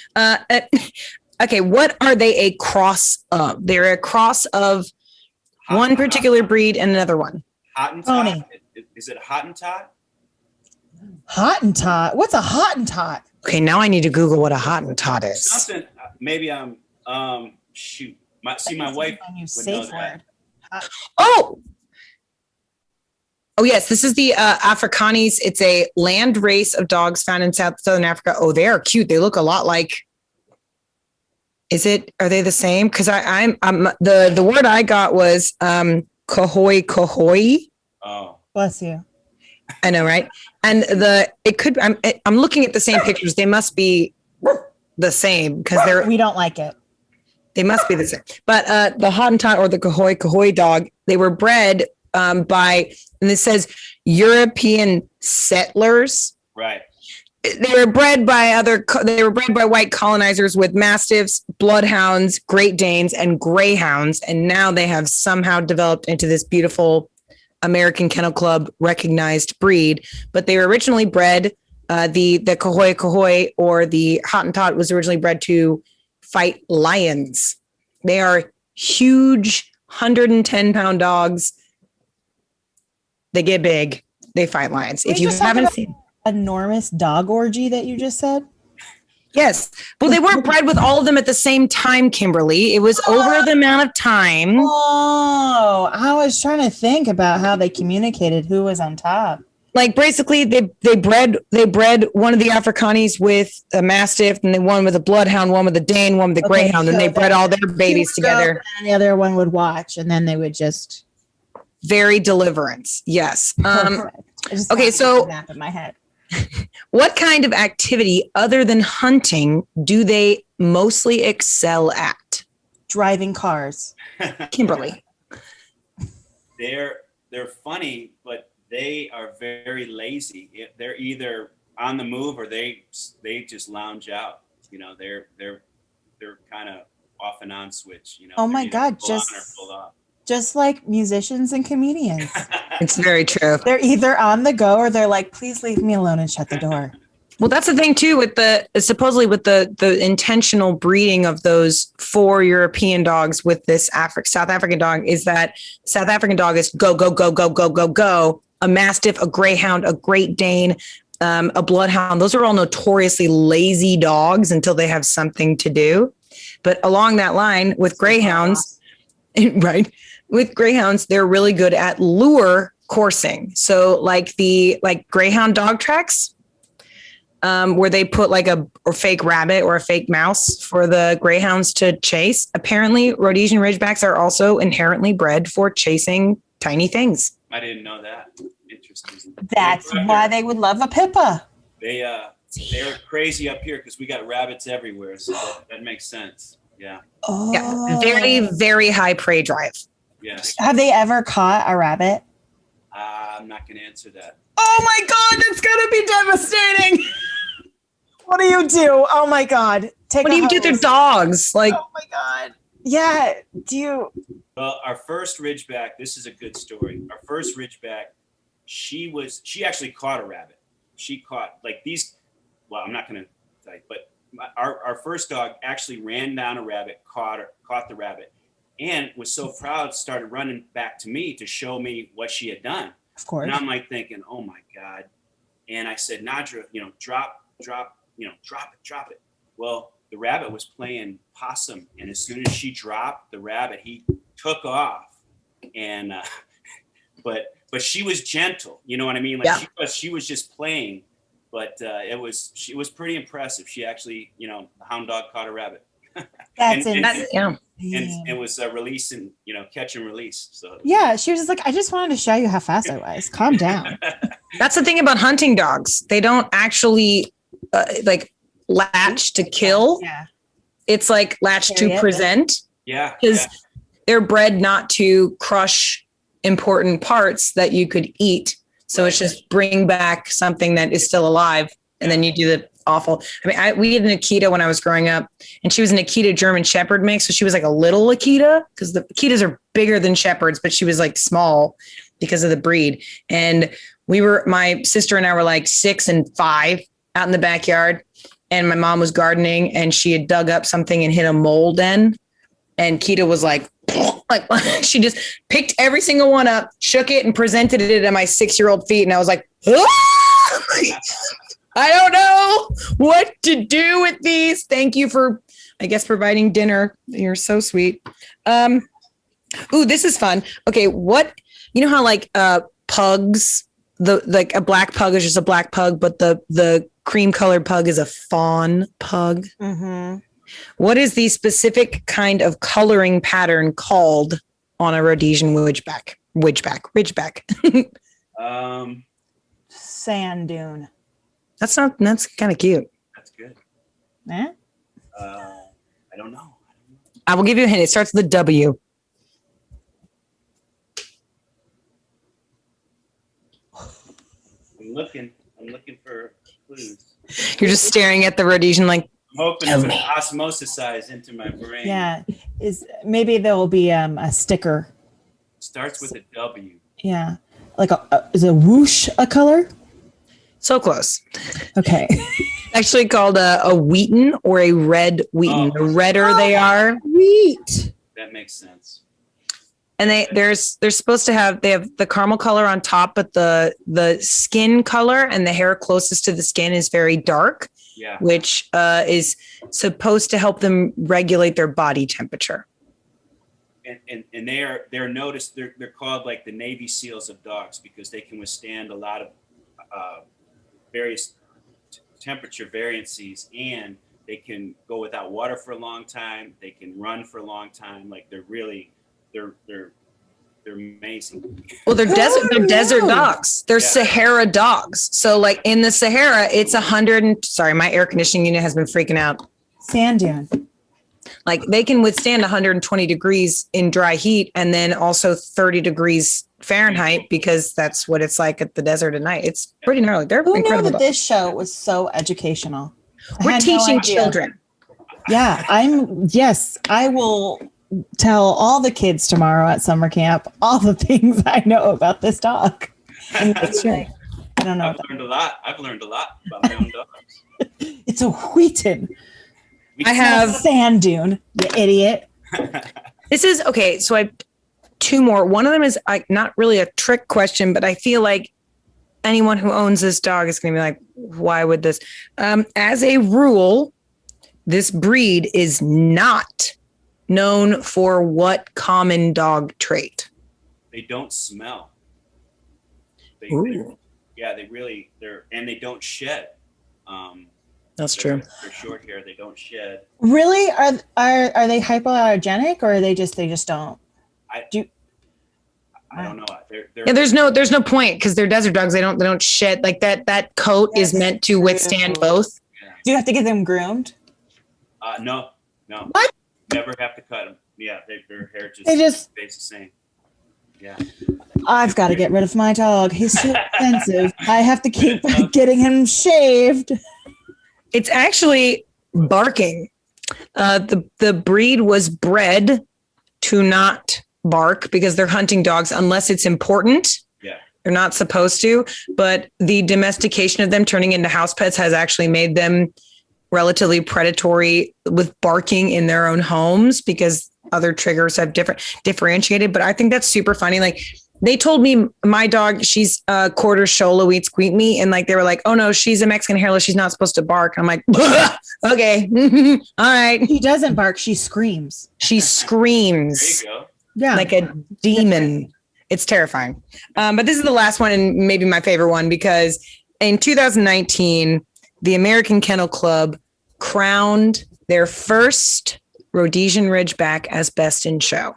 Okay, what are they a cross of? They're a cross of one particular breed and another one. Hottentot? Pony. Is it a Hottentot? Hottentot? What's a Hottentot? Okay, now I need to Google what a Hottentot is. Something. Maybe I'm. Shoot. My wife When you would safe know that. word. Oh, yes, this is the Afrikanis. It's a land race of dogs found in southern Africa. Oh, they are cute. They look a lot like. Are they the same? Because I'm the word I got was kohoi. Oh. Bless you. I know, right? And I'm looking at the same pictures. They must be the same because We don't like it. they must be the same. But the Hottentot or the kohoi dog, they were bred by, and this says European settlers. Right. They were bred by white colonizers with mastiffs, bloodhounds, Great Danes, and greyhounds, and now they have somehow developed into this beautiful American Kennel Club recognized breed. But they were originally bred. The kohoi or the Hottentot was originally bred to fight lions. They are huge, 110-pound dogs. They get big. They fight lions. If you haven't seen. Enormous dog orgy that you just said? Yes. Well, they weren't bred with all of them at the same time, Kimberly. It was over the amount of time. Oh, I was trying to think about how they communicated who was on top. Like basically they bred one of the Afrikanis with a Mastiff, and then one with a Bloodhound, one with a Dane, one with a Greyhound, and they bred all their babies together. And the other one would watch, and then they would just. Very deliverance. Yes. Okay, so map in my head. What kind of activity other than hunting do they mostly excel at? Driving cars. Kimberly. They're funny, but they are very lazy. They're either on the move or they just lounge out. You know, they're kind of off and on switch. You know. Oh my God! Just like musicians and comedians. It's very true. They're either on the go or they're like, please leave me alone and shut the door. Well, that's the thing too with the intentional breeding of those 4 European dogs with this South African dog is that South African dog is go, go, go, go, go, go, go. A Mastiff, a Greyhound, a Great Dane, a Bloodhound. Those are all notoriously lazy dogs until they have something to do. But along that line with Greyhounds, right? With Greyhounds, they're really good at lure coursing. So like Greyhound dog tracks, where they put like a fake rabbit or a fake mouse for the Greyhounds to chase. Apparently, Rhodesian Ridgebacks are also inherently bred for chasing tiny things. I didn't know that. Interesting. That's why they would love a Pippa. They're crazy up here because we got rabbits everywhere. So that makes sense. Yeah. Oh. Yeah. Very, very high prey drive. Yes. Have they ever caught a rabbit? I'm not going to answer that. Oh my God, that's going to be devastating. What do you do? Oh my God. What do you do with their dogs? Like, oh my God. Yeah. Do you? Well, our first Ridgeback, this is a good story. Our first Ridgeback, she actually caught a rabbit. She caught like these, well, I'm not going to tell you, but our first dog actually ran down a rabbit, caught the rabbit, and was so proud, started running back to me to show me what she had done. Of course. And I'm like thinking, oh my God. And I said, Nadra, drop it. Well, the rabbit was playing possum. And as soon as she dropped the rabbit, he took off. And, but she was gentle, you know what I mean? Like she was just playing, but she was pretty impressive. She actually, the hound dog caught a rabbit. That's and insane. it was a release and catch and release. So Yeah, she was just like, I just wanted to show you how fast I was. Calm down. That's the thing about hunting dogs. They don't actually latch to kill. Yeah. It's like latch to present. Yeah. Because they're bred not to crush important parts that you could eat. So it's just bring back something that is still alive. And then you do the awful. I mean, we had an Akita when I was growing up, and she was an Akita German Shepherd mix. So she was like a little Akita, because the Akitas are bigger than Shepherds, but she was like small because of the breed. And my sister and I were like 6 and 5 out in the backyard, and my mom was gardening, and she had dug up something and hit a mole den. And Kita was like she just picked every single one up, shook it, and presented it at my 6-year-old feet. And I was like, I don't know what to do with these. Thank you for, I guess, providing dinner. You're so sweet. Ooh, this is fun. Okay. You know how pugs, a black pug is just a black pug, but the cream colored pug is a fawn pug. Mm-hmm. What is the specific kind of coloring pattern called on a Rhodesian Ridgeback? Sand dune. That's kind of cute. That's good. Eh? I don't know. I will give you a hint. It starts with a W. I'm looking for clues. You're just staring at the Rhodesian like, I'm hoping it's an osmosisize into my brain. Yeah. Maybe there will be a sticker. Starts with a W. Yeah. Like is a whoosh a color? so close. Okay. Actually called a Wheaton or a red Wheaton. The redder they are. Wheat. That makes sense. And they're supposed to have the caramel color on top, but the skin color and the hair closest to the skin is very dark. Yeah. Which is supposed to help them regulate their body temperature. And they're noticed. They're called like the Navy SEALs of dogs because they can withstand a lot of various temperature variances, and they can go without water for a long time. They can run for a long time. Like they're amazing. Well, they're desert dogs. They're Sahara dogs. So like in the Sahara, it's 100. Sorry, my air conditioning unit has been freaking out. Sand dune. Like they can withstand 120 degrees in dry heat and then also 30 degrees Fahrenheit because that's what it's like at the desert at night. It's pretty gnarly. They're Who knew incredible. that this show was so educational? We're teaching children. Yeah, I will tell all the kids tomorrow at summer camp all the things I know about this dog. And that's right. I don't know. I've learned a lot about my own dogs. It's a Wheaton. I have sand dune, you idiot. This is okay. So I have two more. One of them is not really a trick question, but I feel like anyone who owns this dog is going to be like, why would this? As a rule, this breed is not known for what common dog trait? They don't smell. They don't shed. That's true. They're short hair. They don't shed. Really? Are they hypoallergenic or are they just don't? I don't know. Yeah, there's no point because they're desert dogs. They don't shed like that. That coat is meant to withstand both. Yeah. Do you have to get them groomed? No. What? Never have to cut them. Yeah, their hair They just stays the same. Yeah. I've got to get rid of my dog. He's too expensive. I have to keep getting him shaved. It's actually barking. The breed was bred to not bark because they're hunting dogs unless it's important. Yeah. They're not supposed to, but the domestication of them turning into house pets has actually made them relatively predatory with barking in their own homes because other triggers have differentiated. But I think that's super funny. Like they told me my dog, she's a quarter Sholo, eats squeak meat. And like, they were like, oh no, she's a Mexican hairless. She's not supposed to bark. I'm like, okay. All right. She doesn't bark. She screams. She screams. There you go. Yeah. Like a demon. It's terrifying. But this is the last one and maybe my favorite one because in 2019, the American Kennel Club crowned their first Rhodesian Ridgeback as best in show.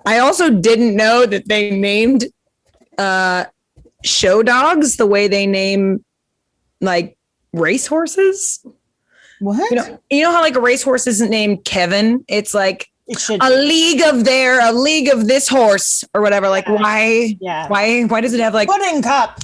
I also didn't know that they named show dogs the way they name like racehorses. What? You know how like a racehorse isn't named Kevin? It's like It should a league of this horse or whatever. Like why? Yeah. Why does it have like Pudding cup.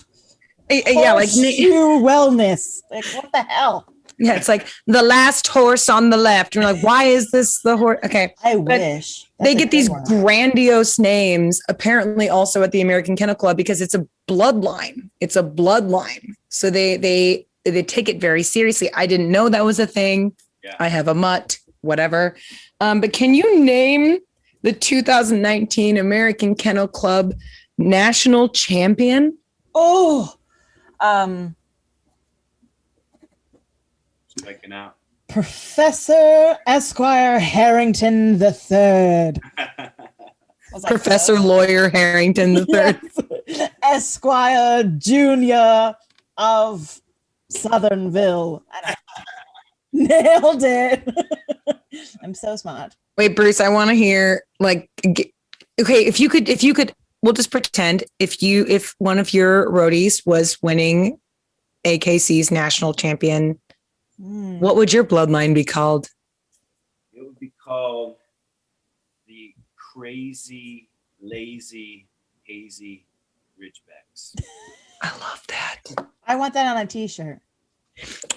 yeah, like Horseshoe wellness. Like what the hell? yeah, it's like the last horse on the left. And you're like, why is this the horse? Okay. I wish. They get these grandiose names, apparently also at the American Kennel Club, because it's a bloodline. It's a bloodline. So they take it very seriously. I didn't know that was a thing. Yeah. I have a mutt, whatever. But can you name the 2019 American Kennel Club national champion? Oh, Striking out. Professor Esquire Harrington III. Professor Lawyer Harrington the third. Yes. Esquire Junior of Southernville. Nailed it. I'm so smart. Wait, Bruce, I want to hear like, okay, if you could, we'll just pretend if one of your roadies was winning AKC's national champion, what would your bloodline be called? It would be called the Crazy, Lazy, Hazy Ridgebacks. I love that. I want that on a t-shirt.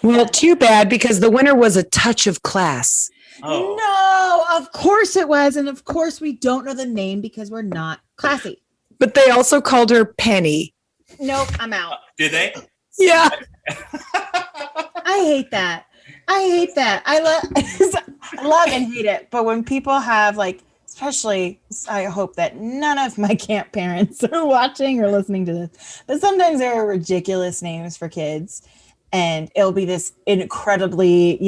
Well, too bad because the winner was a touch of class. Oh. No, of course it was. And of course we don't know the name because we're not classy. But they also called her Penny. Nope, I'm out. Did they? Yeah. I hate that. I love and hate it. But when people have like, especially, I hope that none of my camp parents are watching or listening to this, but sometimes there are ridiculous names for kids. And it'll be this incredibly,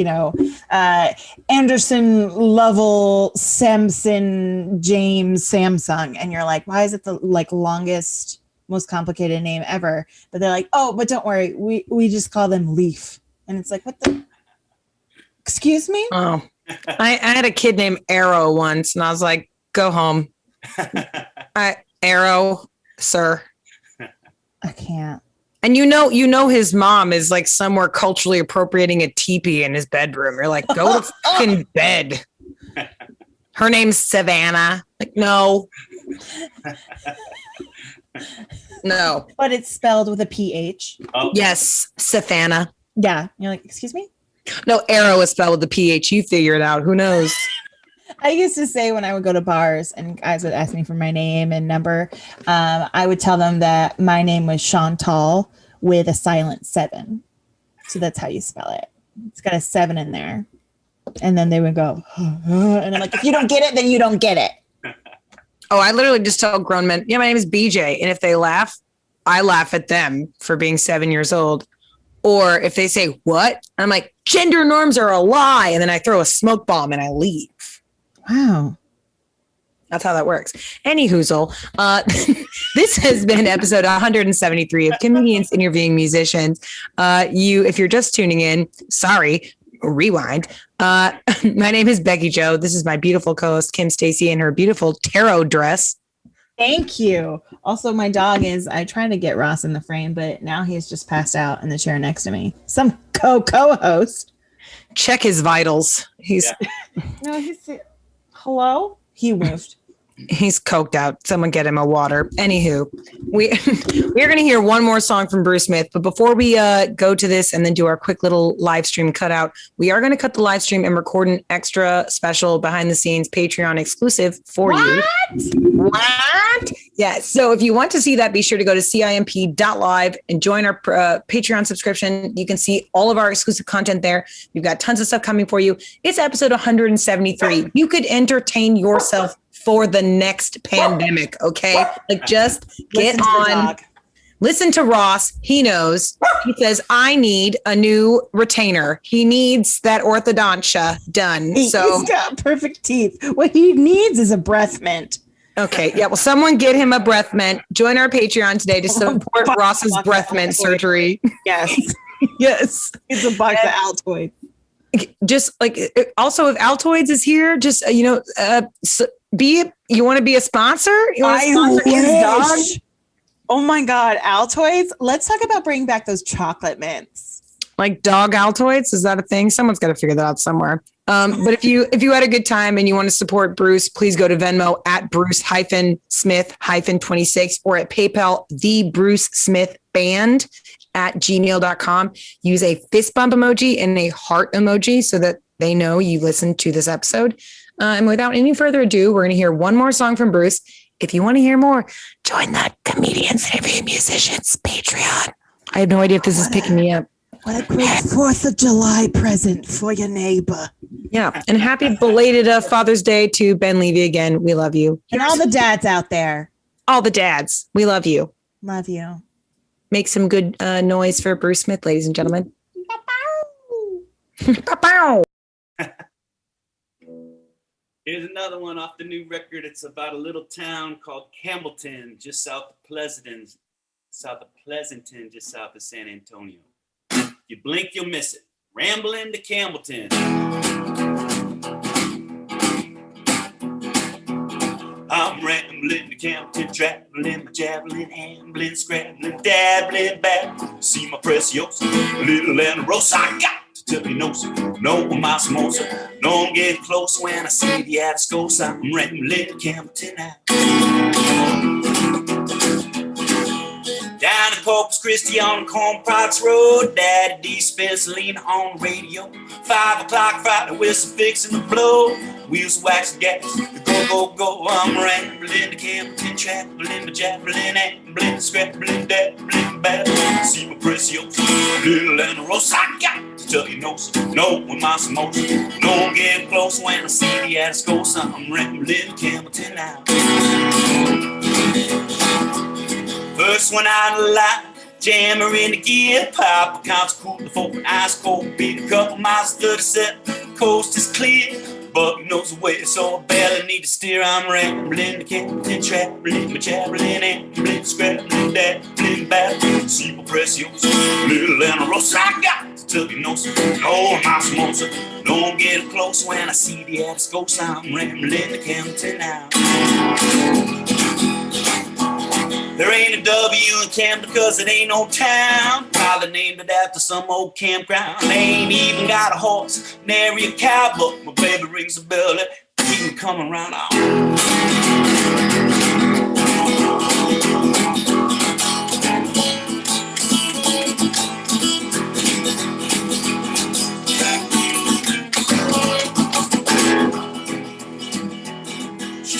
Anderson, Lovell, Samson, James, Samsung. And you're like, why is it the longest, most complicated name ever? But they're like, oh, but don't worry. We just call them Leaf. And it's like, what the? Excuse me? Oh, I had a kid named Arrow once, and I was like, go home. Arrow, sir. I can't. And you know his mom is like somewhere culturally appropriating a teepee in his bedroom. You're like, go to fucking bed. Her name's Savannah. Like, no. No. But it's spelled with a PH. Oh. Yes, Savannah. Yeah. You're like, excuse me? No, Arrow is spelled with a PH. You figure it out. Who knows? I used to say when I would go to bars and guys would ask me for my name and number, I would tell them that my name was Chantal with a silent 7. So that's how you spell it. It's got a 7 in there. And then they would go, and I'm like, if you don't get it, then you don't get it. Oh, I literally just tell grown men, yeah, my name is BJ. And if they laugh, I laugh at them for being 7 years old. Or if they say, what? I'm like, gender norms are a lie. And then I throw a smoke bomb and I leave. Wow. That's how that works. Any hoozle. This has been episode 173 of Comedians Interviewing Musicians. If you're just tuning in, sorry, rewind. My name is Becky Joe. This is my beautiful co-host, Kim Stacy, in her beautiful tarot dress. Thank you. Also, my dog I tried to get Ross in the frame, but now he's just passed out in the chair next to me. Some co-host. Check his vitals. No, hello? He moved. He's coked out. Someone get him a water. Anywho, we're going to hear one more song from Bruce Smith. But before we go to this and then do our quick little live stream cutout, we are going to cut the live stream and record an extra special behind the scenes Patreon exclusive for you. What? Yeah. So if you want to see that, be sure to go to CIMP.LIVE and join our Patreon subscription. You can see all of our exclusive content there. We've got tons of stuff coming for you. It's episode 173. You could entertain yourself for the next pandemic. Okay. Like just get on, listen to Ross. He knows. He says, I need a new retainer. He needs that orthodontia done. He's got perfect teeth. What he needs is a breath mint. Okay. Yeah. Well, someone get him a breath mint. Join our Patreon today to support Ross's breath mint surgery. Yes. Yes. It's a box of Altoids. Just like also if Altoids is here, just, you want to be a sponsor? You want to sponsor his dog? Oh my God. Altoids. Let's talk about bringing back those chocolate mints. Like dog Altoids? Is that a thing? Someone's got to figure that out somewhere. But if you had a good time and you want to support Bruce, please go to Venmo at Bruce-Smith-26 or at PayPal, the Bruce Smith Band at gmail.com. Use a fist bump emoji and a heart emoji so that they know you listened to this episode. And without any further ado, we're going to hear one more song from Bruce. If you want to hear more, join the Comedians Interviewing Musicians Patreon. I have no idea if this is picking me up. What a great 4th of July present for your neighbor. Yeah. And happy belated Father's Day to Ben Levy again. We love you. And all the dads out there. All the dads. We love you. Love you. Make some good noise for Bruce Smith, ladies and gentlemen. Pow. Here's another one off the new record. It's about a little town called Campbellton, just south of Pleasanton, just south of San Antonio. You blink, you'll miss it. Rambling to Campbellton. I'm rambling to Campbellton, traveling, my javelin, ambling, scrabbling, dabbling back. See my precious little and rose. I got to tell you no my samosa. No, I'm getting close when I see the Atascos. I'm rambling to Campbellton now. Down in Corpus Christi on Corn Parks Road, Daddy D spins Selena on the radio. 5 o'clock Friday, whistle fixing to blow. Wheels wax gas, go. I'm rambling to Campbellton, traveling, my javelin, ambling, scrabbling, dabbling, back. See my precious little and rose. I got to tell you no with my samosa. No, I'm getting close when I see the Atascos. I'm rambling to Campbellton now. First one out of the line, jammer in the gear, pop accounts cool before an ice cold beer. A couple miles, 37, coast is clear. Bug knows the way, so I barely need to steer. I'm rambling to Campbellton, traveling, my javelin, ambling, scrabbling, dabbling, back. See my precious little and a rose. I got to tell you no my samosa. No, I'm getting close when I see the Atascos. I'm rambling to Campbellton now. There ain't a W in Camden because it ain't no town. Probably named it after some old campground. They ain't even got a horse, nary a cow, but my baby rings a bell. Keep me coming round.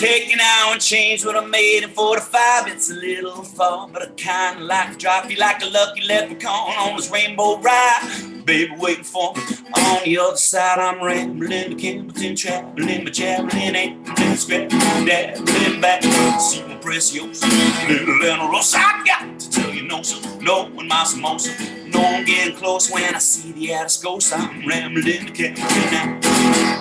Take an hour and change what I made in 45. It's a little far, but I kinda like to drop you like a lucky leprechaun on this rainbow ride. Baby waiting for me on the other side. I'm rambling to Campbellton, traveling, my javelin, ambling, scrabbling, dabbling back. See my precious little and a rose. I got to tell you no with my samosa. No, I'm getting close when I see the Atascos. I'm rambling to Campbellton now.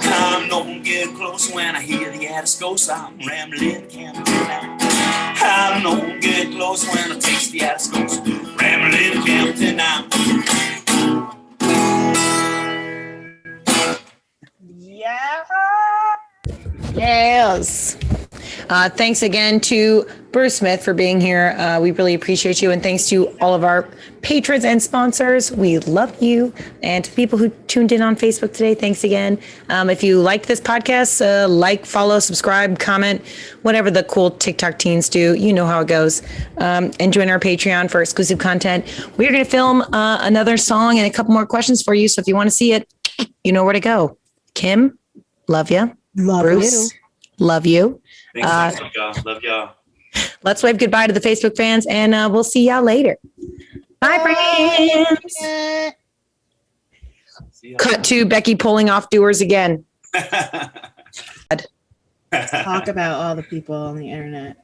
I know I'm getting close when I hear the Atascos. I'm rambling to Campbellton now. I know I'm getting close when I taste the Atascos. Rambling to Campbellton now. Yeah. Yes. Thanks again to Bruce Smith for being here. We really appreciate you. And thanks to all of our patrons and sponsors. We love you. And to people who tuned in on Facebook today, thanks again. If you liked this podcast, like, follow, subscribe, comment, whatever the cool TikTok teens do. You know how it goes. And join our Patreon for exclusive content. We're going to film another song and a couple more questions for you. So if you want to see it, you know where to go. Kim, love you. Love Bruce, you. love you. Thanks, y'all. Love y'all. Let's wave goodbye to the Facebook fans, and we'll see y'all later. Bye, friends. See y'all. Cut to Becky pulling off doers again. Talk about all the people on the internet.